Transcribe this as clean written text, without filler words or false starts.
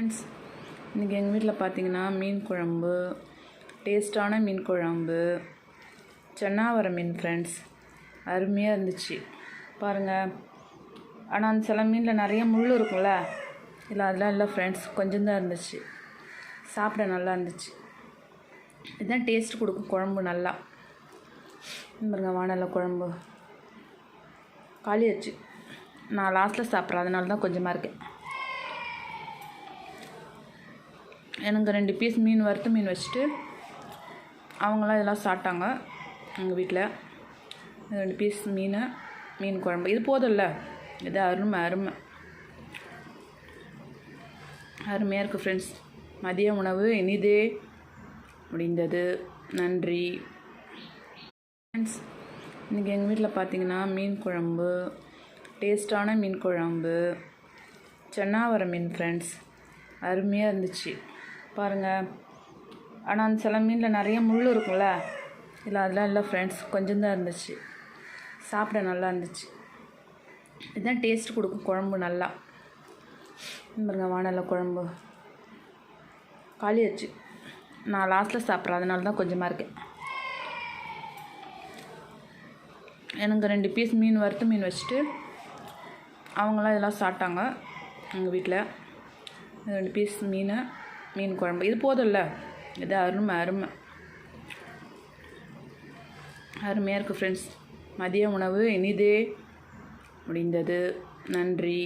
Friends, இன்றைக்கி எங்கள் வீட்டில் பார்த்தீங்கன்னா மீன் குழம்பு, டேஸ்ட்டான மீன் குழம்பு, சென்னாவர மீன் ஃப்ரெண்ட்ஸ். அருமையாக இருந்துச்சு பாருங்கள். ஆனால் அந்த சில மீனில் நிறைய முள் இருக்கும்ல, இல்லை அதெல்லாம் இல்லை ஃப்ரெண்ட்ஸ், கொஞ்சம் தான் இருந்துச்சு. சாப்பிட நல்லா இருந்துச்சு. இதுதான் டேஸ்ட் கொடுக்கும் குழம்பு நல்லா. பாருங்க, வானல்ல குழம்பு காலியாச்சு. நான் லாஸ்ட்டில் சாப்பிட்றேன், அதனால தான் கொஞ்சமாக இருக்கேன். எனக்கு 2 பீஸ் மீன் வறுத்து மீன் வச்சுட்டு அவங்களாம் இதெல்லாம் சாப்பிட்டாங்க. எங்கள் வீட்டில் 2 பீஸ் மீன் குழம்பு இது போதும்ல. இது அருமையாக இருக்குது ஃப்ரெண்ட்ஸ். மதிய உணவு இனிதே முடிந்தது. நன்றி ஃப்ரெண்ட்ஸ். இன்றைக்கி எங்கள் வீட்டில் பார்த்தீங்கன்னா மீன் குழம்பு, டேஸ்ட்டான மீன் குழம்பு, சென்னாவர மீன் ஃப்ரெண்ட்ஸ். அருமையாக இருந்துச்சு பாருங்கள். ஆனால் அந்த சில மீனில் நிறைய முள் இருக்கும்ல, இல்லை அதெல்லாம் இல்லை ஃப்ரெண்ட்ஸ், கொஞ்சம் தான் இருந்துச்சு. சாப்பிட நல்லா இருந்துச்சு. இதுதான் டேஸ்ட் கொடுக்கும் குழம்பு நல்லா. பாருங்க, வானல்ல குழம்பு காலியாச்சு. நான் லாஸ்ட்டில் சாப்பிட்றேன், அதனால தான் கொஞ்சமாக இருக்கேன். எனக்கு 2 பீஸ் மீன் வறுத்து மீன் வச்சுட்டு அவங்களாம் இதெல்லாம் சாப்பிட்டாங்க. எங்கள் வீட்டில் 2 பீஸ் மீன் குழம்பு இது போதும்ல. இது அருமையாக இருக்குது ஃப்ரெண்ட்ஸ். மதிய உணவு இனிதே முடிந்தது. நன்றி.